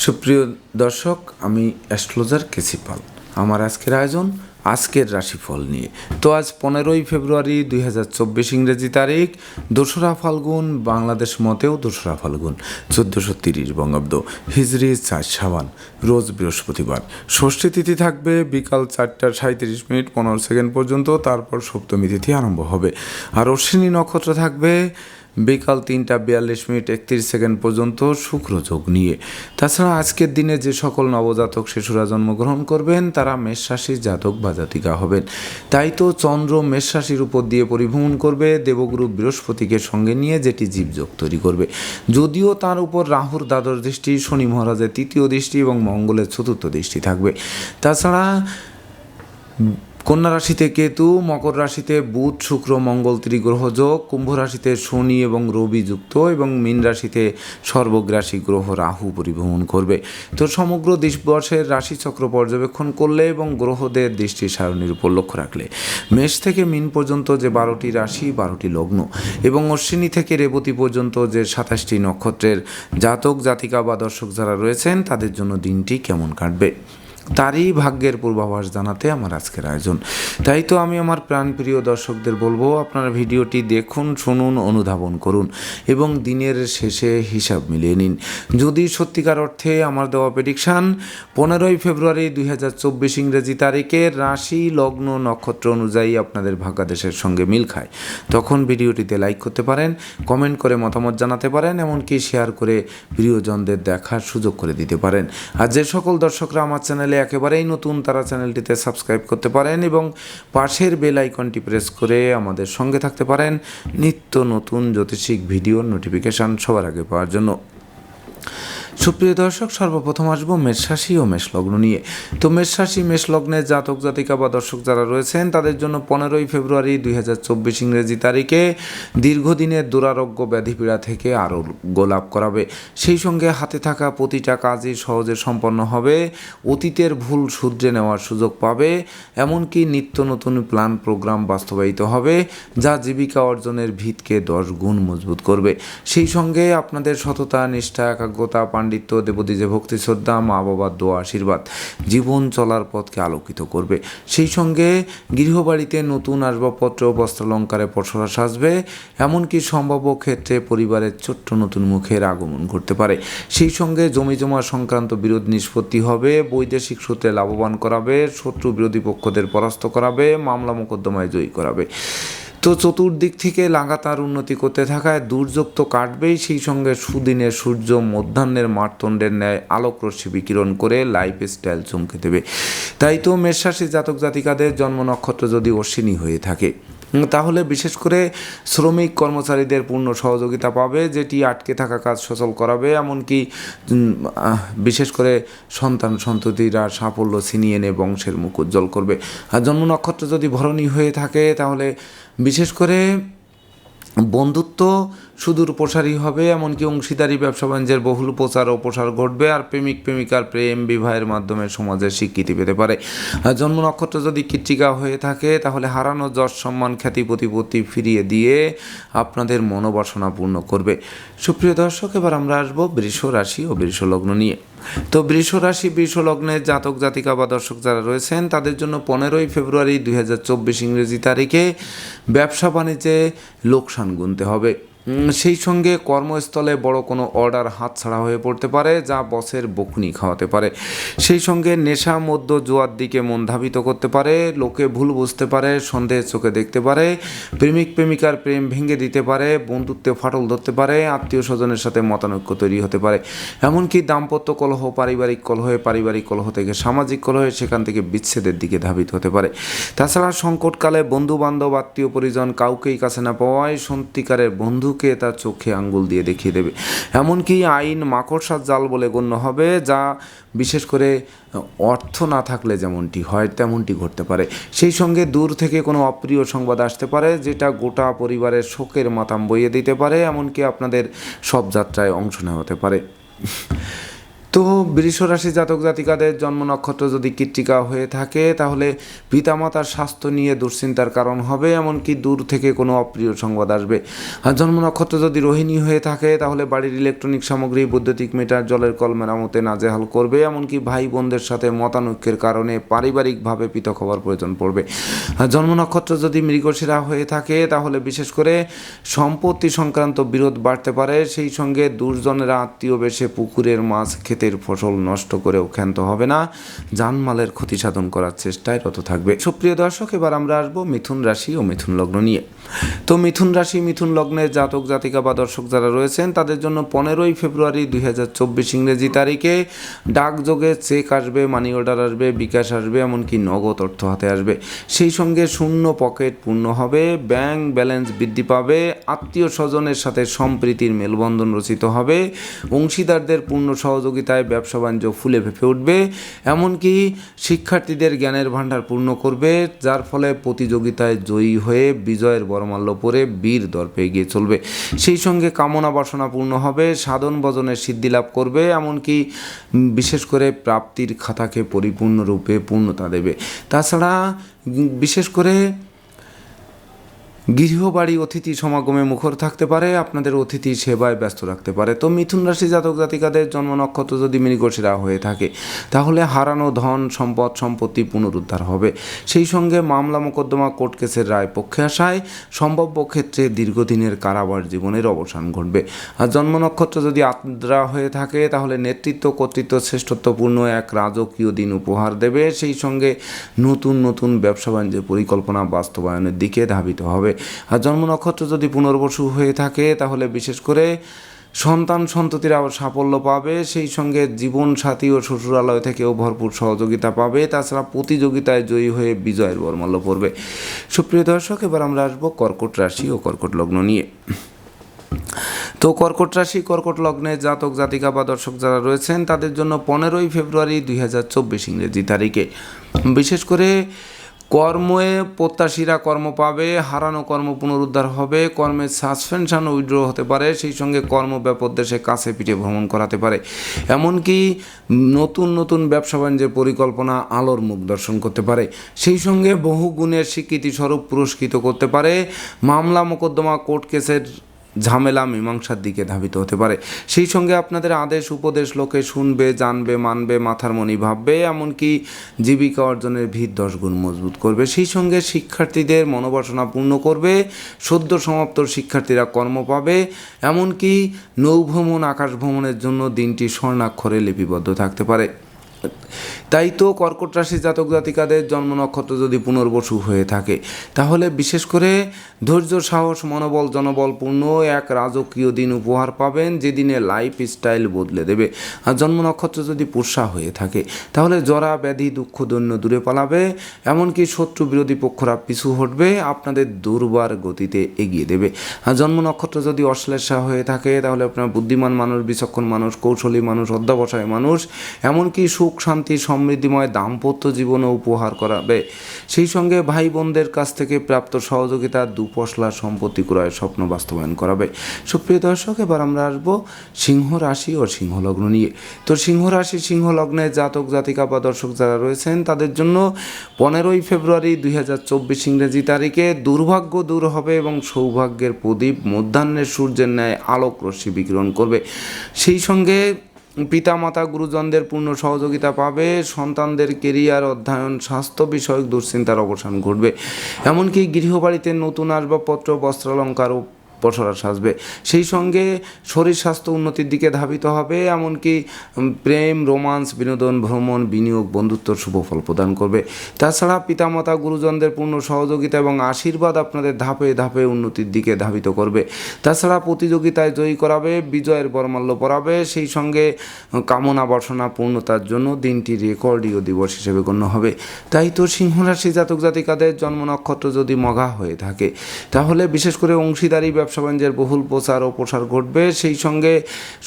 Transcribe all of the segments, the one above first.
সুপ্রিয় দর্শক, আমি অ্যাস্ট্রোলজার কেসি পাল। আমার আজকের আয়োজন আজকের রাশিফল নিয়ে। তো আজ 15ই ফেব্রুয়ারি 2024 ইংরেজি তারিখ, 2রা ফাল্গুন, বাংলাদেশ মতেও 2রা ফাল্গুন, 1430 বঙ্গাব্দ, হিজরি 4 শাবান, রোজ বৃহস্পতিবার। ষষ্ঠী তিথি থাকবে বিকাল 4:37:15 পর্যন্ত, তারপর সপ্তমী তিথি আরম্ভ হবে। আর অশ্বিনী নক্ষত্র থাকবে বিকাল 3:42:31 পর্যন্ত শুক্র যোগ নিয়ে। তাছাড়া আজকের দিনে যে সকল নবজাতক শিশুরা জন্মগ্রহণ করবেন তারা মেষ রাশির জাতক বা জাতিকা হবেন। তাই তো চন্দ্র মেষ রাশির উপর দিয়ে পরিভ্রমণ করবে দেবগুরু বৃহস্পতিকে সঙ্গে নিয়ে, যেটি জীবযোগ তৈরি করবে। যদিও তার উপর রাহুর দ্বাদশ দৃষ্টি, শনি মহারাজের তৃতীয় দৃষ্টি এবং মঙ্গলের চতুর্থ দৃষ্টি থাকবে। তাছাড়া কন্যা রাশিতে কেতু, মকর রাশিতে বুধ শুক্র মঙ্গল ত্রিগ্রহ যোগ, কুম্ভ রাশিতে শনি এবং রবি যুক্ত এবং মীন রাশিতে সর্বগ্রাসী গ্রহ রাহু পরিভ্রমণ করবে। তো সমগ্র দিবসের রাশিচক্র পর্যবেক্ষণ করলে এবং গ্রহদের দৃষ্টি সারণীর উপর লক্ষ্য রাখলে মেষ থেকে মীন পর্যন্ত যে 12টি রাশি, 12টি লগ্ন এবং অশ্বিনী থেকে রেবতী পর্যন্ত যে 27টি নক্ষত্রের জাতক জাতিকা বা দর্শক যারা রয়েছেন তাদের জন্য দিনটি কেমন কাটবে তারই ভাগ্যের পূর্বাভাস জানাতে আমার আজকের আয়োজন। তাই তো আমি আমার প্রাণপ্রিয় দর্শকদের বলবো, আপনারা ভিডিওটি দেখুন, শুনুন, অনুধাবন করুন এবং দিনের শেষে হিসাব মিলিয়ে নিন। যদি সত্যিকার অর্থে আমার দেওয়া প্রেডিকশান 15ই ফেব্রুয়ারি 2024 ইংরেজি তারিখে রাশি লগ্ন নক্ষত্র অনুযায়ী আপনাদের ভাগ্যাদেশের সঙ্গে মিল খায়, তখন ভিডিওটিতে লাইক করতে পারেন, কমেন্ট করে মতামত জানাতে পারেন, এমনকি শেয়ার করে প্রিয়জনদের দেখার সুযোগ করে দিতে পারেন। আর যে সকল দর্শকরা আমার চ্যানেলে একেবারেই নতুন, তারা চ্যানেলটিতে সাবস্ক্রাইব করতে পারেন এবং পাশের বেল আইকনটি প্রেস করে আমাদের সঙ্গে থাকতে পারেন নিত্য নতুন জ্যোতিষিক ভিডিওর নোটিফিকেশান সবার আগে পাওয়ার জন্য। সুপ্রিয় দর্শক, সর্বপ্রথম আসবো মেষ রাশি ও মেষ লগ্ন নিয়ে। তো মেষ রাশি মেষ লগ্নের জাতক জাতিকা বা দর্শক যারা রয়েছেন তাদের জন্য 15ই ফেব্রুয়ারি 2024 ইংরেজি তারিখে দীর্ঘদিনের দুরারোগ্য ব্যাধিপীড়া থেকে আরোগ্য লাভ করাবে। সেই সঙ্গে হাতে থাকা প্রতিটা কাজই সহজে সম্পন্ন হবে, অতীতের ভুল শুধরে নেওয়ার সুযোগ পাবে, এমনকি নিত্য নতুন প্ল্যান প্রোগ্রাম বাস্তবায়িত হবে যা জীবিকা অর্জনের ভিতকে 10 গুণ মজবুত করবে। সেই সঙ্গে আপনাদের সততা, নিষ্ঠা, একাগ্রতা, পাণ্ডিত্য, দেবদীজে ভক্তি শ্রদ্ধা, মা বাবার দোয়া আশীর্বাদ জীবন চলার পথকে আলোকিত করবে। সেই সঙ্গে গৃহবাড়িতে নতুন আসবাবপত্র, বস্ত্রালঙ্কারে পসরা সাজবে, এমনকি সম্ভাব্য ক্ষেত্রে পরিবারের ছোট্ট নতুন মুখের আগমন ঘটতে পারে। সেই সঙ্গে জমিজমা সংক্রান্ত বিরোধ নিষ্পত্তি হবে, বৈদেশিক সূত্রে লাভবান করাবে, শত্রু বিরোধী পক্ষদের পরাস্ত করাবে, মামলা মোকদ্দমায় জয়ী করাবে। তো চতুর্দিক থেকে লাগাতার উন্নতি করতে থাকায় দুর্যোগ তো কাটবেই, সেই সঙ্গে সুদিনের সূর্য মধ্যাহ্নের মারতণ্ডের ন্যায় আলোক রশ্মি বিকিরণ করে লাইফ স্টাইল চমকে দেবে। তাই তো মেষ রাশি জাতক জাতিকাদের জন্ম নক্ষত্র যদি অশ্বিনী হয়ে থাকে তাহলে বিশেষ করে শ্রমিক কর্মচারীদের পূর্ণ সহযোগিতা পাবে, যেটি আটকে থাকা কাজ সচল করাবে, এমনকি বিশেষ করে সন্তান সন্ততিরা সাফল্য ছিনিয়ে এনে বংশের মুখ উজ্জ্বল করবে। আর জন্ম নক্ষত্র যদি ভরণী হয়ে থাকে তাহলে বিশেষ করে বন্ধুত্ব সুদূর প্রসারী হবে, এমনকি অংশীদারি ব্যবসা বাণিজ্যের বহুল প্রচার ও প্রসার ঘটবে। আর প্রেমিক প্রেমিকার প্রেম বিবাহের মাধ্যমে সমাজের স্বীকৃতি পেতে পারে। আর জন্ম নক্ষত্র যদি কৃত্তিকা হয়ে থাকে তাহলে হারানো যশ সম্মান খ্যাতি প্রতিপত্তি ফিরিয়ে দিয়ে আপনাদের মনোবাসনা পূর্ণ করবে। সুপ্রিয় দর্শক, এবার আমরা আসবো বৃষ রাশি ও বৃষ লগ্ন নিয়ে। তো বৃষ রাশি বৃষ লগ্নের জাতক জাতিকা বা দর্শক যারা রয়েছেন তাদের জন্য 15ই ফেব্রুয়ারি 2024 ইংরেজি তারিখে ব্যবসা বাণিজ্যে লোকসান গুনতে হবে। সেই সঙ্গে কর্মস্থলে বড় কোনো অর্ডার হাতছাড়া হয়ে পড়তে পারে যা বসের বকুনি খাওয়াতে পারে। সেই সঙ্গে নেশা মধ্য জোয়ার দিকে মন ধাবিত করতে পারে, লোকে ভুল বুঝতে পারে, সন্দেহের চোখে দেখতে পারে, প্রেমিক প্রেমিকার প্রেম ভেঙে দিতে পারে, বন্ধুত্বে ফাটল ধরতে পারে, আত্মীয় স্বজনের সাথে মতানৈক্য তৈরি হতে পারে, এমনকি দাম্পত্য কলহ, পারিবারিক কলহ থেকে সামাজিক কলহে, সেখান থেকে বিচ্ছেদের দিকে ধাবিত হতে পারে। তাছাড়া সংকটকালে বন্ধু বান্ধব আত্মীয় পরিজন কাউকেই কাছে না পাওয়ায় সত্যিকারের বন্ধু তার চোখে আঙ্গুল দিয়ে দেখিয়ে দেবে, এমনকি আইন মাকড়সার জাল বলে গণ্য হবে, যা বিশেষ করে অর্থ না থাকলে যেমনটি হয় তেমনটি ঘটতে পারে। সেই সঙ্গে দূর থেকে কোনো অপ্রিয় সংবাদ আসতে পারে যেটা গোটা পরিবারের শোকের মাথাম বইয়ে দিতে পারে, এমনকি আপনাদের সব যাত্রায় অংশ নেওয়া হতে পারে। তো বৃষ রাশি জাতক জাতিকাদের জন্ম নক্ষত্র যদি কৃত্তিকা হয়ে থাকে তাহলে পিতামাতার স্বাস্থ্য নিয়ে দুশ্চিন্তার কারণ হবে, এমনকি দূর থেকে কোনো অপ্রিয় সংবাদ আসবে। আর জন্ম নক্ষত্র যদি রোহিণী হয়ে থাকে তাহলে বাড়ির ইলেকট্রনিক সামগ্রী, বৈদ্যুতিক মিটার, জলের কল মেরামতে নাজেহাল করবে, এমনকি ভাই বোনদের সাথে মতানৈক্যের কারণে পারিবারিকভাবে পৃথক হওয়ার প্রয়োজন পড়বে। আর জন্ম নক্ষত্র যদি মৃগশিরা হয়ে থাকে তাহলে বিশেষ করে সম্পত্তি সংক্রান্ত বিরোধ বাড়তে পারে, সেই সঙ্গে দুর্জনেরা আত্মীয় বেশে পুকুরের মাছ, ক্ষেতের ফসল নষ্ট করেও ক্ষান্ত হবে না, জানমালের ক্ষতি সাধন করার চেষ্টায় রত থাকবে। সুপ্রিয় দর্শক, এবার আমরা আসবো মিথুন রাশি ও মিথুন লগ্ন নিয়ে। তো মিথুন রাশি, মিথুন লগ্নের জাতক জাতিকা বা দর্শক যারা রয়েছেন তাদের জন্য 15ই ফেব্রুয়ারি 2024 ইংরেজি তারিখে ডাকযোগে চেক আসবে, মানি অর্ডার আসবে, বিকাশ আসবে, এমনকি নগদ অর্থ হাতে আসবে। সেই সঙ্গে শূন্য পকেট পূর্ণ হবে, ব্যাংক ব্যালেন্স বৃদ্ধি পাবে, আত্মীয় স্বজনের সাথে সম্প্রীতির মেলবন্ধন রচিত হবে, অংশীদারদের পূর্ণ সহযোগিতায় ব্যবসা বাণিজ্য ফুলে ফেঁপে উঠবে, এমনকি শিক্ষার্থীদের জ্ঞানের ভাণ্ডার পূর্ণ করবে, যার ফলে প্রতিযোগিতায় জয়ী হয়ে বিজয়ের বরমাল্য পরে বীর দর্পে এগিয়ে চলবে। সেই সঙ্গে কামনা বাসনা পূর্ণ হবে, সাধন ভজনের সিদ্ধি লাভ করবে, এমনকি বিশেষ করে প্রাপ্তির খাতাকে পরিপূর্ণরূপে পূর্ণতা দেবে। তাছাড়া বিশেষ করে গৃহবাড়ি অতিথি সমাগমে মুখর থাকতে পারে, আপনাদের অতিথি সেবায় ব্যস্ত রাখতে পারে। তো মিথুন রাশি জাতক জাতিকাদের জন্ম নক্ষত্র যদি মৃগশিরা হয়ে থাকে তাহলে হারানো ধন, সম্পদ, সম্পত্তি পুনরুদ্ধার হবে। সেই সঙ্গে মামলা মোকদ্দমা, কোর্ট কেসের রায় পক্ষে আসায় সম্ভাব্য ক্ষেত্রে দীর্ঘদিনের কারাবার জীবনের অবসান ঘটবে। আর জন্ম নক্ষত্র যদি আদ্রা হয়ে থাকে তাহলে নেতৃত্ব, কর্তৃত্ব, শ্রেষ্ঠত্বপূর্ণ এক রাজকীয় দিন উপহার দেবে। সেই সঙ্গে নতুন নতুন ব্যবসা বাণিজ্যের পরিকল্পনা বাস্তবায়নের দিকে ধাবিত হবে। আর জন্ম নক্ষত্র যদি পুনর্বসু হয়ে থাকে তাহলে বিশেষ করে সন্তান সন্ততিরা সাফল্য পাবে, সেই সঙ্গে জীবন সাথী ও শ্বশুরালয় থেকেও ভরপুর সহযোগিতা পাবে। তাছাড়া প্রতিযোগিতায় জয়ী হয়ে বিজয়ের বরমাল্য পড়বে। সুপ্রিয় দর্শক, এবার আমরা আসবো কর্কট রাশি ও কর্কট লগ্ন নিয়ে। তো কর্কট রাশি, কর্কট লগ্নে জাতক জাতিকা বা দর্শক যারা রয়েছেন তাদের জন্য 15ই ফেব্রুয়ারি 2024 ইংরেজি তারিখে বিশেষ করে কর্মে প্রত্যাশীরা কর্ম পাবে, হারানো কর্ম পুনরুদ্ধার হবে, কর্মের সাসপেনশন উইথড্র হতে পারে, সেই সঙ্গে কর্ম ব্যাপক দেশে কাছে পিঠে ভ্রমণ করাতে পারে, এমনকি নতুন নতুন ব্যবসা বাণিজ্যের পরিকল্পনা আলোর মুখ দর্শন করতে পারে। সেই সঙ্গে বহু গুণের স্বীকৃতিস্বরূপ পুরস্কৃত করতে পারে, মামলা মোকদ্দমা, কোর্ট কেসের ঝামেলা মীমাংসার দিকে ধাবিত হতে পারে। সেই সঙ্গে আপনাদের আদেশ উপদেশ লোকে শুনবে, জানবে, মানবে, মাথার মনি ভাববে, এমনকি জীবিকা অর্জনের ভিত 10 গুণ মজবুত করবে। সেই সঙ্গে শিক্ষার্থীদের মনোবাসনা পূর্ণ করবে, সদ্য সমাপ্ত শিক্ষার্থীরা কর্ম পাবে, এমনকি নৌভ্রমণ, আকাশ ভ্রমণের জন্য দিনটি স্বর্ণাক্ষরে লিপিবদ্ধ থাকতে পারে। তাই তো কর্কট রাশি জাতক জাতিকাদের জন্ম নক্ষত্র যদি পুনর্বসু হয়ে থাকে তাহলে বিশেষ করে ধৈর্য, সাহস, মনোবল, জনবলপূর্ণ এক রাজকীয় দিন উপহার পাবেন, যেদিনে লাইফ স্টাইল বদলে দেবে। আর জন্ম নক্ষত্র যদি পুষ্যা হয়ে থাকে তাহলে জরা, ব্যাধি, দুঃখ, দৈন্য দূরে পালাবে, এমনকি শত্রু বিরোধী পক্ষরা পিছু হটবে, আপনাদের দুর্বার গতিতে এগিয়ে দেবে। আর জন্ম নক্ষত্র যদি অশ্লেষা হয়ে থাকে তাহলে আপনার বুদ্ধিমান মানুষ, বিচক্ষণ মানুষ, কৌশলী মানুষ, অধ্যবসায়ী মানুষ, এমনকি সুখ, শান্তি, সমৃদ্ধিময় দাম্পত্য জীবনও উপহার করাবে। সেই সঙ্গে ভাই বোনদের কাছ থেকে প্রাপ্ত সহযোগিতা দুপশলা সম্পত্তি ক্রয়ের স্বপ্ন বাস্তবায়ন করাবে। সুপ্রিয় দর্শক, এবার আমরা আসবো সিংহ রাশি ও সিংহ লগ্ন নিয়ে। তো সিংহ রাশি, সিংহ লগ্নে জাতক জাতিকা বা দর্শক যারা রয়েছেন তাদের জন্য 15ই ফেব্রুয়ারি 2024 ইংরেজি তারিখে দুর্ভাগ্য দূর হবে এবং সৌভাগ্যের প্রদীপ মধ্যাহ্নের সূর্যের ন্যায় আলোক রশ্মি বিকিরণ করবে। সেই সঙ্গে পিতামাতা, গুরুজনদের পূর্ণ সহযোগিতা পাবে, সন্তানদের কেরিয়ার, অধ্যয়ন, স্বাস্থ্য বিষয়ক দুশ্চিন্তার অবসান ঘটবে, এমনকি গৃহবাড়িতে নতুন আসবাবপত্র, বস্ত্রালঙ্কার ও পসরা সাজবে। সেই সঙ্গে শরীর স্বাস্থ্য উন্নতির দিকে ধাবিত হবে, এমনকি প্রেম, রোমান্স, বিনোদন, ভ্রমণ, বিনিয়োগ, বন্ধুত্ব শুভ ফল প্রদান করবে। তাছাড়া পিতামাতা, গুরুজনদের পূর্ণ সহযোগিতা এবং আশীর্বাদ আপনাদের ধাপে ধাপে উন্নতির দিকে ধাবিত করবে। তাছাড়া প্রতিযোগিতায় জয়ী করাবে, বিজয়ের বরমাল্য পরাবে। সেই সঙ্গে কামনা বাসনা পূর্ণতার জন্য দিনটি রেকর্ডীয় দিবস হিসেবে গণ্য হবে। তাই তো সিংহ রাশি জাতক জাতিকাদের জন্ম নক্ষত্র যদি মঘা হয়ে থাকে তাহলে বিশেষ করে অংশীদারি ব্যবসা বাণিজ্যের বহুল প্রচার ও প্রসার ঘটবে। সেই সঙ্গে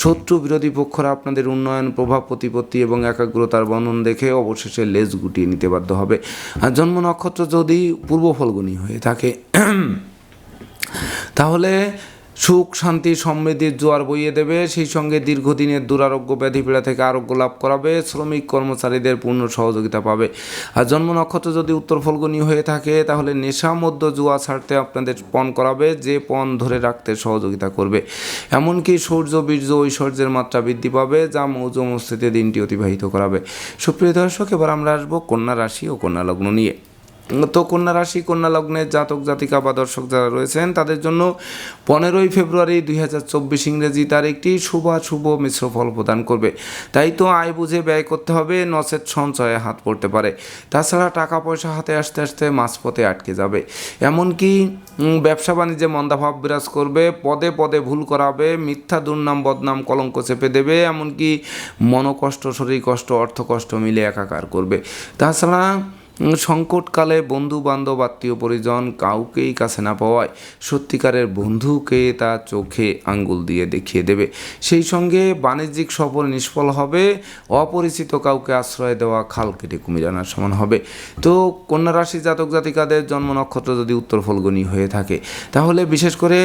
শত্রু বিরোধী পক্ষরা আপনাদের উন্নয়ন, প্রভাব, প্রতিপত্তি এবং একাগ্রতার বন্ধন দেখে অবশেষে লেজ গুটিয়ে নিতে বাধ্য হবে। আর জন্ম নক্ষত্র যদি পূর্ব ফলগুনি হয়ে থাকে তাহলে সুখ শান্তি সমৃদ্ধির জোয়ার বইয়ে দেবে, সেই সঙ্গে দীর্ঘদিনের দুরারোগ্য ব্যাধিপীড়া থেকে আরোগ্য লাভ করাবে, শ্রমিক কর্মচারীদের পূর্ণ সহযোগিতা পাবে। আর জন্ম নক্ষত্র যদি উত্তর ফল্গুনী হয়ে থাকে তাহলে নেশা মধ্য জুয়া ছাড়তে আপনাদের পণ করাবে, যে পণ ধরে রাখতে সহযোগিতা করবে। এমনকি সূর্য বীর্য ঐশ্বর্যের মাত্রা বৃদ্ধি পাবে, যা মৌজ মস্তিতে দিনটি অতিবাহিত করাবে। সুপ্রিয় দর্শক, এবার আমরা আসবো কন্যা রাশি ও কন্যা লগ্ন নিয়ে। তো কন্যা রাশি কন্যা লগ্নের জাতক জাতিকা বা দর্শক যারা রয়েছেন তাদের জন্য 15ই ফেব্রুয়ারি 2024 ইংরেজি তারিখটি শুভ মিশ্র ফল প্রদান করবে। তাই তো আয় বুঝে ব্যয় করতে হবে, নচেত সঞ্চয়ে হাত পড়তে পারে। তাছাড়া টাকা পয়সা হাতে আসতে আসতে মাঝপথে আটকে যাবে। এমনকি ব্যবসা বাণিজ্যে মন্দাভাব বিরাজ করবে, পদে পদে ভুল করাবে, মিথ্যা দুর্নাম বদনাম কলঙ্ক চেপে দেবে, এমনকি মনোকষ্ট শরীর কষ্ট অর্থ কষ্ট মিলে একাকার করবে। তাছাড়া সংকটকালে বন্ধু বান্ধব আত্মীয় পরিজন কাউকেই কাছে না পাওয়ায় সত্যিকারের বন্ধুকে তা চোখে আঙ্গুল দিয়ে দেখিয়ে দেবে। সেই সঙ্গে বাণিজ্যিক সফর নিষ্ফল হবে, অপরিচিত কাউকে আশ্রয় দেওয়া খাল কেটে কুমির আনার সমান হবে। তো কন্যা রাশি জাতক জাতিকাদের জন্ম নক্ষত্র যদি উত্তর ফল্গুনী হয়ে থাকে তাহলে বিশেষ করে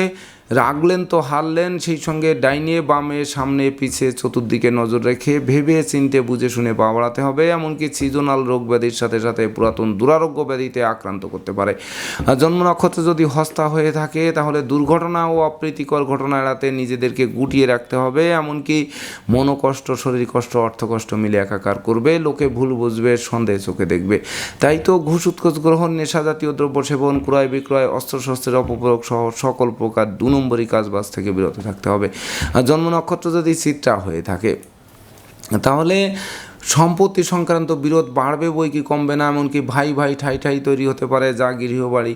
রাগলেন তো হারলেন, সেই সঙ্গে ডাইনে বামে সামনে পিছে চতুর্দিকে নজর রেখে ভেবে চিনতে বুঝে শুনে পা বাড়াতে হবে। এমনকি সিজনাল রোগ ব্যাধির সাথে সাথে পুরাতন দুরারোগ্য ব্যাধিতে আক্রান্ত করতে পারে। আর জন্ম নক্ষত্র যদি হস্তা হয়ে থাকে তাহলে দুর্ঘটনা ও অপ্রীতিকর ঘটনা এড়াতে নিজেদেরকে গুটিয়ে রাখতে হবে। এমনকি মনোকষ্ট শরীর কষ্ট অর্থ কষ্ট মিলে একাকার করবে, লোকে ভুল বুঝবে, সন্দেহ চোখে দেখবে। তাই তো ঘুষ উৎকোচ গ্রহণ, নেশা জাতীয় দ্রব্য সেবন, ক্রয় বিক্রয়, অস্ত্রশস্ত্রের অপপ্রয়োগ সহ সকল প্রকার নম্বরী কাজবাজ থেকে বিরত থাকতে হবে। আর জন্ম নক্ষত্র যদি চিত্রা হয়ে থাকে তাহলে সম্পত্তি সংক্রান্ত বিরোধ বাড়বে বই কি কমবে না। এমনকি ভাই ভাই ঠাই ঠাই তৈরি হতে পারে, যা গৃহবাড়ি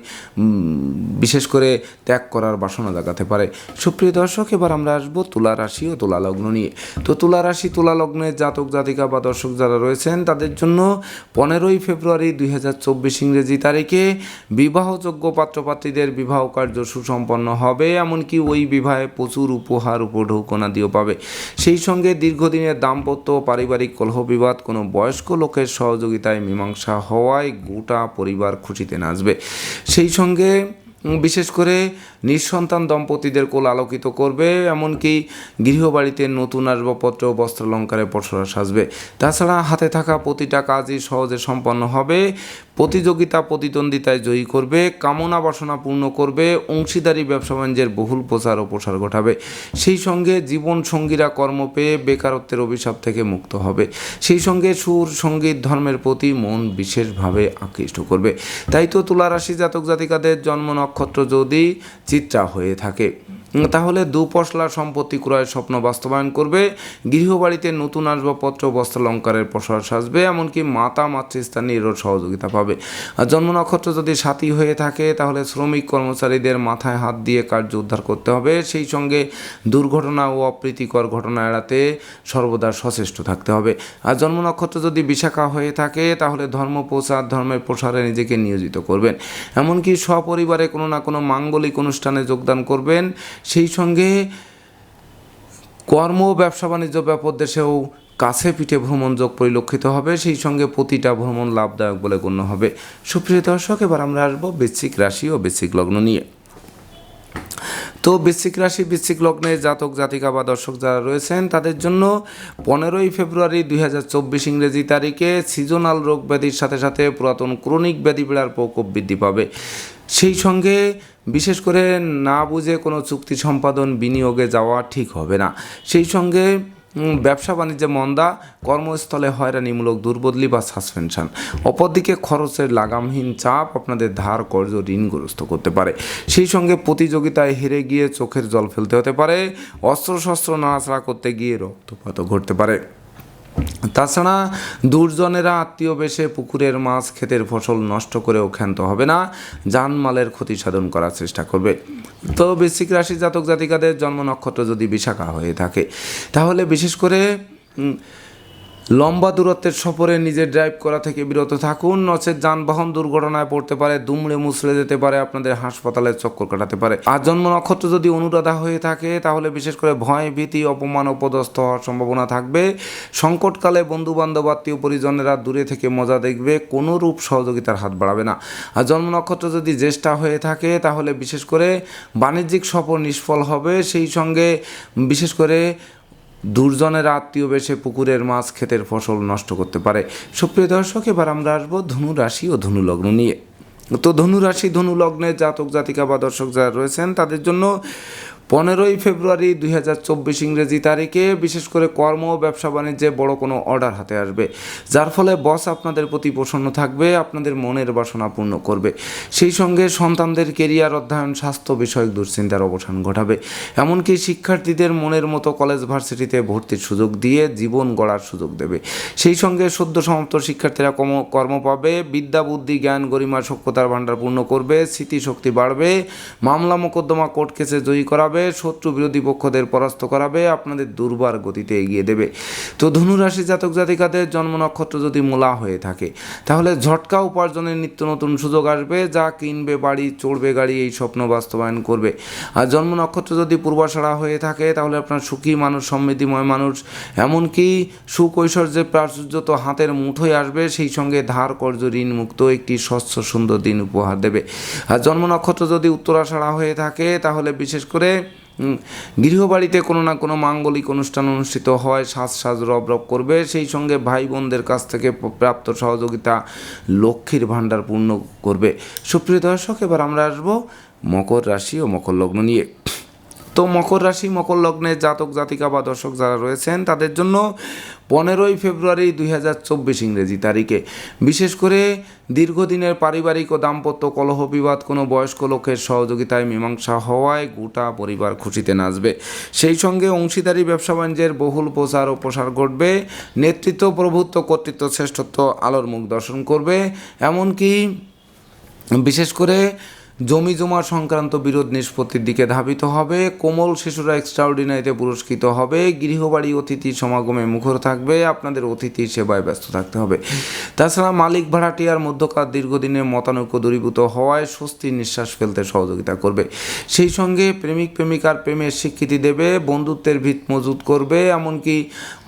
বিশেষ করে ত্যাগ করার বাসনা জাগাতে পারে। সুপ্রিয় দর্শক, এবার আমরা আসবো তুলা রাশি ও তুলা লগ্ন নিয়ে। তো তুলা রাশি তুলা লগ্নের জাতক জাতিকা বা দর্শক যারা রয়েছেন তাদের জন্য 15ই ফেব্রুয়ারি 2024 ইংরেজি তারিখে বিবাহযোগ্য পাত্রপাত্রীদের বিবাহ কার্য সুসম্পন্ন হবে। এমনকি ওই বিবাহে প্রচুর উপহার উপঢৌকনাদিও পাবে। সেই সঙ্গে দীর্ঘদিনের দাম্পত্য পারিবারিক কলহ বিবাদ কোনো বয়স্ক লোকের সহযোগিতায় মীমাংসা হওয়ায় গোটা পরিবার খুশিতে নাচবে। সেই সঙ্গে বিশেষ করে নিঃসন্তান দম্পতিদের কোল আলোকিত করবে। এমনকি গৃহবাড়িতে নতুন আসবাবপত্র বস্ত্রালঙ্কারে পসরা সাজবে। তাছাড়া হাতে থাকা প্রতিটা কাজই সহজে সম্পন্ন হবে। প্রতিযোগিতা প্রতিদ্বন্দ্বিতায় জয়ী করবে, কামনা বাসনা পূর্ণ করবে, অংশীদারি ব্যবসা বাণিজ্যের বহুল প্রচার ও প্রসার ঘটাবে। সেই সঙ্গে জীবন সঙ্গীরা কর্ম পেয়ে বেকারত্বের অভিশাপ থেকে মুক্ত হবে। সেই সঙ্গে সুর সঙ্গীত ধর্মের প্রতি মন বিশেষভাবে আকৃষ্ট করবে। তাই তো তুলা রাশি জাতক জাতিকাদের জন্ম নক্ষত্র যদি চিত্রা হয়ে থাকে তাহলে দুপশলা সম্পত্তি ক্রয়ের স্বপ্ন বাস্তবায়ন করবে। গৃহবাড়িতে নতুন আসবাবপত্র বস্ত্রালঙ্কারের প্রসার সাজবে। এমনকি মাতা মাতৃস্থানীয়রও সহযোগিতা পাবে। আর জন্ম নক্ষত্র যদি সাথী হয়ে থাকে তাহলে শ্রমিক কর্মচারীদের মাথায় হাত দিয়ে কার্য উদ্ধার করতে হবে। সেই সঙ্গে দুর্ঘটনা ও অপ্রীতিকর ঘটনা এড়াতে সর্বদা সচেষ্ট থাকতে হবে। আর জন্ম নক্ষত্র যদি বিশাখা হয়ে থাকে তাহলে ধর্ম প্রচার ধর্মের প্রসারে নিজেকে নিয়োজিত করবেন। এমনকি সপরিবারে কোনো না কোনো মাঙ্গলিক অনুষ্ঠানে যোগদান করবেন। সেই সঙ্গে কর্ম ব্যবসা বাণিজ্য ব্যাপক দেশেও কাছে পিঠে ভ্রমণ যোগ পরিলক্ষিত হবে। সেই সঙ্গে প্রতিটা ভ্রমণ লাভদায়ক বলে গণ্য হবে। সুপ্রিয় দর্শক, এবার আমরা আসবো বৃশ্চিক রাশি ও বৃশ্চিক লগ্ন নিয়ে। তো বৃশ্চিক রাশি বৃশ্চিক লগ্নের জাতক জাতিকা বা দর্শক যারা রয়েছেন তাদের জন্য 15ই ফেব্রুয়ারি 2024 ইংরেজি তারিখে সিজনাল রোগ ব্যাধির সাথে সাথে পুরাতন ক্রনিক ব্যাধিপীড়ার প্রকোপ বৃদ্ধি পাবে। সেই সঙ্গে বিশেষ করে না বুঝে কোনো চুক্তি সম্পাদন বিনিয়োগে যাওয়া ঠিক হবে না। সেই সঙ্গে ব্যবসা বাণিজ্যে মন্দা, কর্মস্থলে হয়রানিমূলক দুর্বদলি বা সাসপেনশন। অপরদিকে খরচের লাগামহীন চাপ আপনাদের ধার কর্জ ঋণগ্রস্ত করতে পারে। সেই সঙ্গে প্রতিযোগিতায় হেরে গিয়ে চোখের জল ফেলতে হতে পারে। অস্ত্রশস্ত্র নাড়াচাড়া করতে গিয়ে রক্তপাতও ঘটতে পারে। তাছাড়া দুর্জনেরা আত্মীয় বেশে পুকুরের মাছ ক্ষেতের ফসল নষ্ট করেও ক্ষান্ত হবে না, জানমালের ক্ষতি সাধন করার চেষ্টা করবে। তো বৃশ্চিক রাশি জাতক জাতিকাদের জন্ম নক্ষত্র যদি বিশাখা হয়ে থাকে তাহলে বিশেষ করে লম্বা দূরত্বের সফরে নিজের ড্রাইভ করা থেকে বিরত থাকুন, নচেত যানবাহন দুর্ঘটনায় পড়তে পারে, দুমড়ে মুচড়ে যেতে পারে, আপনাদের হাসপাতালের চক্কর কাটাতে পারে। আর জন্ম নক্ষত্র যদি অনুরাধা হয়ে থাকে তাহলে বিশেষ করে ভয়, ভীতি, অপমান, অপদস্থ হওয়ার সম্ভাবনা থাকবে। সংকটকালে বন্ধু বান্ধব, আত্মীয় পরিজনেরা দূরে থেকে মজা দেখবে, কোনো রূপ সহযোগিতার হাত বাড়াবে না। আর জন্ম নক্ষত্র যদি জ্যেষ্ঠা হয়ে থাকে তাহলে বিশেষ করে বাণিজ্যিক সফর নিষ্ফল হবে। সেই সঙ্গে বিশেষ করে দুর্জনের আত্মীয় বেশে পুকুরের মাছ ক্ষেতের ফসল নষ্ট করতে পারে। সুপ্রিয় দর্শক, এবার আমরা আসবো ধনু রাশি ও ধনু লগ্ন নিয়ে। তো ধনু রাশি, ধনু লগ্নের জাতক জাতিকা বা দর্শক যারা রয়েছেন তাদের জন্য 15ই ফেব্রুয়ারি 2024 ইংরেজি তারিখে বিশেষ করে কর্ম, ব্যবসা বাণিজ্যে বড় কোনো অর্ডার হাতে আসবে, যার ফলে বস আপনাদের প্রতি প্রসন্ন থাকবে, আপনাদের মনের বাসনা পূর্ণ করবে। সেই সঙ্গে সন্তানদের কেরিয়ার, অধ্যয়ন, স্বাস্থ্য বিষয়ক দুশ্চিন্তার অবসান ঘটাবে। এমনকি শিক্ষার্থীদের মনের মতো কলেজ ভার্সিটিতে ভর্তির সুযোগ দিয়ে জীবন গড়ার সুযোগ দেবে। সেই সঙ্গে সদ্য সমাপ্ত শিক্ষার্থীরা কর্ম পাবে, বিদ্যা, বুদ্ধি, জ্ঞান, গরিমা, সক্ষতার ভাণ্ডার পূর্ণ করবে, স্মৃতিশক্তি বাড়বে, মামলা মোকদ্দমা কোর্ট কেসে জয়ী করাবে, শত্রু বিরোধী পক্ষদের পরাস্ত করাবে, আপনাদের দুর্বার গতিতে এগিয়ে দেবে। তো ধনুরাশি জাতক জাতিকাদের জন্ম নক্ষত্র যদি মূলা হয়ে থাকে তাহলে ঝটকা উপার্জনের নিত্য নতুন সুযোগ আসবে, যা কিনবে বাড়ি, চড়বে গাড়ি, এই স্বপ্ন বাস্তবায়ন করবে। আর জন্ম নক্ষত্র যদি পূর্বাষাঢ়া হয়ে থাকে তাহলে আপনার সুখী মানুষ, সমৃদ্ধিময় মানুষ, এমনকি সুখ ঐশ্বর্যের প্রাচুর্য তো হাতের মুঠোয় আসবে। সেই সঙ্গে ধার কর্য ঋণ মুক্ত একটি স্বচ্ছ সুন্দর দিন উপহার দেবে। আর জন্ম নক্ষত্র যদি উত্তরাষাঢ়া হয়ে থাকে তাহলে বিশেষ করে গৃহবাড়িতে কোনো না কোনো মাঙ্গলিক অনুষ্ঠান অনুষ্ঠিত হয়, সাজ রব করবে। সেই সঙ্গে ভাই বোনদের কাছ থেকে প্রাপ্ত সহযোগিতা লক্ষ্মীর ভাণ্ডার পূর্ণ করবে। সুপ্রিয় দর্শক, এবার আমরা আসবো মকর রাশি ও মকর লগ্ন নিয়ে। তো মকর রাশি, মকর লগ্নের জাতক জাতিকা বা দর্শক যারা রয়েছেন তাদের জন্য 15ই ফেব্রুয়ারি 2024 ইংরেজি তারিখে বিশেষ করে দীর্ঘদিনের পারিবারিক ও দাম্পত্য কলহ বিবাদ কোনো বয়স্ক লোকের সহযোগিতায় মীমাংসা হওয়ায় গোটা পরিবার খুশিতে নাচবে। সেই সঙ্গে অংশীদারি ব্যবসা বাণিজ্যের বহুল প্রচার ও প্রসার ঘটবে, নেতৃত্ব, প্রভুত্ব, কর্তৃত্ব, শ্রেষ্ঠত্ব আলোর মুখ দর্শন করবে। এমনকি বিশেষ করে জমি জমা সংক্রান্ত বিরোধ নিষ্পত্তির দিকে ধাবিত হবে, কোমল শিশুরা এক্সট্রাঅর্ডিনারিতে পুরস্কৃত হবে, গৃহবাড়ি অতিথি সমাগমে মুখর থাকবে, আপনাদের অতিথি সেবায় ব্যস্ত থাকতে হবে। তাছাড়া মালিক ভাড়াটিয়ার মধ্যকার দীর্ঘদিনের মতানৈক্য দূরীভূত হওয়ায় স্বস্তির নিঃশ্বাস ফেলতে সহযোগিতা করবে। সেই সঙ্গে প্রেমিক প্রেমিকার প্রেমের স্বীকৃতি দেবে, বন্ধুত্বের ভিত মজুত করবে, এমনকি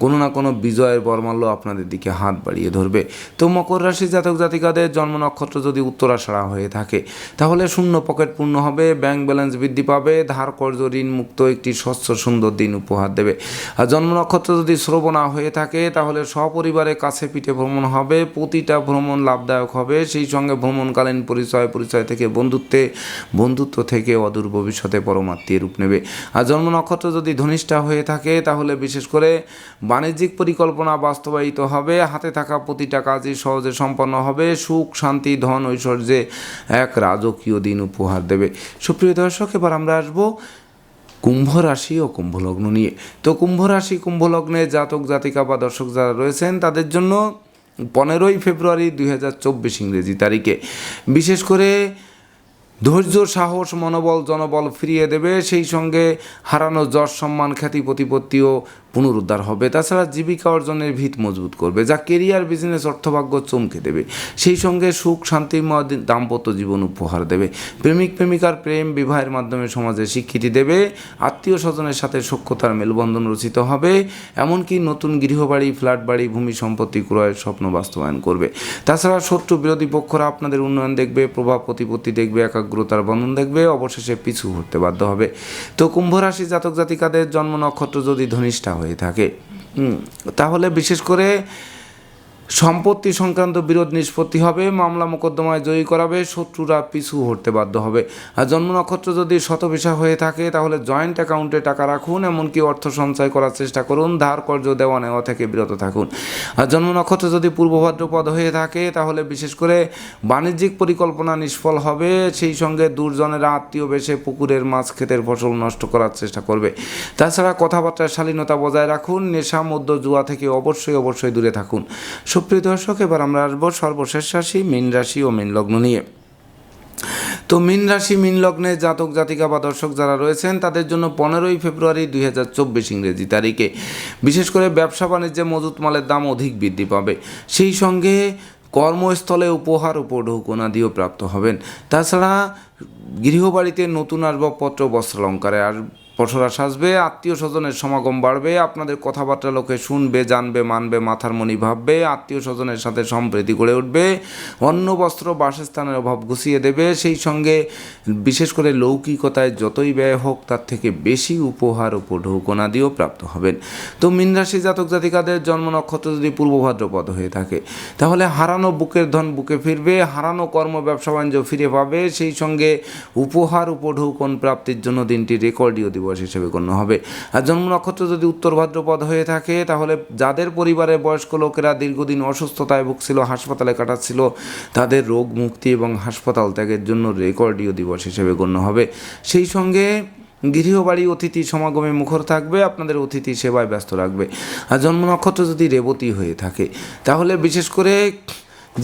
কোনো না কোনো বিজয়ের বর্মাল্য আপনাদের দিকে হাত বাড়িয়ে ধরবে। তো মকর রাশি জাতক জাতিকাদের জন্ম নক্ষত্র যদি উত্তরাষাঢ়া হয়ে থাকে তাহলে শূন্য পকেট পূর্ণ হবে, ব্যাংক ব্যালেন্স বৃদ্ধি পাবে, ধার কর্য ঋণ মুক্ত একটি স্বচ্ছ সুন্দর দিন উপহার দেবে। আর জন্ম নক্ষত্র যদি শ্রবণা হয়ে থাকে তাহলে সপরিবারে কাছে পিঠে ভ্রমণ হবে, প্রতিটা ভ্রমণ লাভদায়ক হবে। সেই সঙ্গে ভ্রমণকালীন পরিচয় থেকে বন্ধুত্ব থেকে অদূর ভবিষ্যতে পরমাত্মীয় রূপ নেবে। আর জন্ম নক্ষত্র যদি ধনিষ্ঠা হয়ে থাকে তাহলে বিশেষ করে বাণিজ্যিক পরিকল্পনা বাস্তবায়িত হবে, হাতে থাকা প্রতিটা কাজই সহজে সম্পন্ন হবে, সুখ, শান্তি, ধন, ঐশ্বর্যে এক রাজকীয় দিন উপহার দেবে। সুপ্রিয় দর্শক, এবার আমরা আসবো কুম্ভ রাশি ও কুম্ভ লগ্ন নিয়ে। তো কুম্ভ রাশি, কুম্ভ লগ্নে জাতক জাতিকা বা দর্শক যারা রয়েছেন তাদের জন্য 15ই ফেব্রুয়ারি 2024 ইংরেজি তারিখে বিশেষ করে ধৈর্য, সাহস, মনোবল, জনবল ফিরিয়ে দেবে। সেই সঙ্গে হারানো যশ, সম্মান, খ্যাতি, প্রতিপত্তিও পুনরুদ্ধার হবে। তাছাড়া জীবিকা অর্জনের ভিত মজবুত করবে, যা কেরিয়ার, বিজনেস, অর্থভাগ্য চমকে দেবে। সেই সঙ্গে সুখ, শান্তিময় দাম্পত্য জীবন উপহার দেবে। প্রেমিক প্রেমিকার প্রেম বিবাহের মাধ্যমে সমাজে স্বীকৃতি দেবে, আত্মীয় স্বজনের সাথে সখ্যতার মেলবন্ধন রচিত হবে, এমনকি নতুন গৃহবাড়ি, ফ্ল্যাট বাড়ি, ভূমি সম্পত্তি ক্রয়ের স্বপ্ন বাস্তবায়ন করবে। তাছাড়া শত্রু বিরোধী পক্ষরা আপনাদের উন্নয়ন দেখবে, প্রভাব প্রতিপত্তি দেখবে, একাগ্রতার বন্ধন দেখবে, অবশেষে পিছু হতে বাধ্য হবে। তো কুম্ভ রাশি জাতক জাতিকাদের জন্ম নক্ষত্র যদি ধনিষ্ঠা হয়ে থাকে তাহলে বিশেষ করে সম্পত্তি সংক্রান্ত বিরোধ নিষ্পত্তি হবে, মামলা মোকদ্দমায় জয়ী করাবে, শত্রুরা পিছু হটতে বাধ্য হবে। আর জন্ম নক্ষত্র যদি শতভিসা হয়ে থাকে তাহলে জয়েন্ট অ্যাকাউন্টে টাকা রাখুন, এমনকি অর্থ সঞ্চয় করার চেষ্টা করুন, ধার কর্য দেওয়া নেওয়া থেকে বিরত থাকুন। আর জন্ম নক্ষত্র যদি পূর্ব ভাদ্রপদ হয়ে থাকে তাহলে বিশেষ করে বাণিজ্যিক পরিকল্পনা নিষ্ফল হবে। সেই সঙ্গে দুর্জনেরা আত্মীয় বেশে পুকুরের মাছ ক্ষেতের ফসল নষ্ট করার চেষ্টা করবে। তাছাড়া কথাবার্তার শালীনতা বজায় রাখুন, নেশা, মদ্য, জুয়া থেকে অবশ্যই দূরে থাকুন। সুপ্রিয় দর্শক, এবার আমরা আসবো সর্বশেষ রাশি মীন রাশি ও মীন লগ্ন নিয়ে। তো তো মীন রাশি মীন লগ্নে জাতক জাতিকা বা দর্শক যারা রয়েছেন তাদের জন্য 15ই ফেব্রুয়ারি 2024 ইংরেজি তারিখে বিশেষ করে ব্যবসা বাণিজ্যে মজুত মালের দাম অধিক বৃদ্ধি পাবে, সেই সঙ্গে কর্মস্থলে উপহার উপঢৌকনাদিও প্রাপ্ত হবেন। তাছাড়া গৃহবাড়িতে নতুন আসবাবপত্র বস্ত্রালঙ্কারে আর পসরা সাজবে, আত্মীয় স্বজনের সমাগম বাড়বে, আপনাদের কথাবার্তা লোকে শুনবে, জানবে, মানবে, মাথার মনি ভাববে, আত্মীয় স্বজনের সাথে সম্প্রীতি গড়ে উঠবে, অন্ন বস্ত্র বাসস্থানের অভাব ঘুষিয়ে দেবে, সেই সঙ্গে বিশেষ করে লৌকিকতায় যতই ব্যয় হোক তার থেকে বেশি উপহার উপঢৌকনাদিও প্রাপ্ত হবেন। তো মীন রাশি জাতক জাতিকাদের জন্ম নক্ষত্র যদি পূর্ব ভাদ্রপদ হয়ে থাকে তাহলে হারানো বুকের ধন বুকে ফিরবে, হারানো কর্ম ব্যবসা বাণিজ্য ফিরে পাবে, সেই সঙ্গে উপহার উপঢৌকন প্রাপ্তির জন্য দিনটি রেকর্ডীয় দিবস হিসেবে গণ্য হবে। আর জন্ম নক্ষত্র যদি উত্তর ভাদ্রপদ হয়ে থাকে তাহলে যাদের পরিবারের বয়স্ক লোকেরা দীর্ঘদিন অসুস্থতায় ভুগছিল, হাসপাতালে কাটাচ্ছিল, তাদের রোগ মুক্তি এবং হাসপাতাল ত্যাগের জন্য রেকর্ডীয় দিবস হিসেবে গণ্য হবে। সেই সঙ্গে গৃহবাড়ি অতিথি সমাগমে মুখর থাকবে, আপনাদের অতিথি সেবায় ব্যস্ত রাখবে। আর জন্ম নক্ষত্র যদি রেবতী হয়ে থাকে তাহলে বিশেষ করে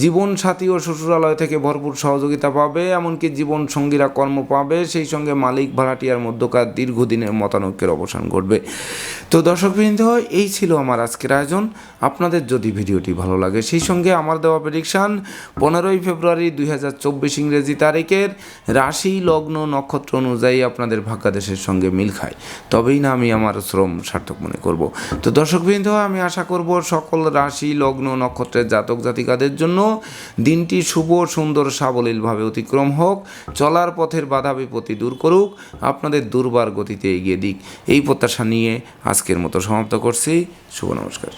জীবন সাথী ও শ্বশুরালয় থেকে ভরপুর সহযোগিতা পাবে, এমনকি জীবন সঙ্গীরা কর্ম পাবে, সেই সঙ্গে মালিক ভাড়াটিয়ার মধ্যকার দীর্ঘদিনের মতানৈক্যের অবসান ঘটবে। তো দর্শকবৃন্দ, এই ছিল আমার আজকের আয়োজন। আপনাদের যদি ভিডিওটি ভালো লাগে সেই সঙ্গে আমার দেওয়া প্রেডিকশান 15ই ফেব্রুয়ারি 2024 ইংরেজি তারিখের রাশি লগ্ন নক্ষত্র অনুযায়ী আপনাদের ভাগ্যাদেশের সঙ্গে মিল খায়, তবেই না আমি আমার শ্রম সার্থক মনে করব। তো দর্শকবৃন্দ, আমি আশা করব সকল রাশি লগ্ন নক্ষত্রের জাতক জাতিকাদের জন্য দিনটি শুভ সুন্দর সাবলীলভাবে অতিক্রম হোক, চলার পথের বাধা বিপত্তি দূর করুক, আপনাদের দুর্বার গতিতে এগিয়ে দিক, এই প্রত্যাশা নিয়ে আজকের মতো সমাপ্ত করছি। শুভ নমস্কার।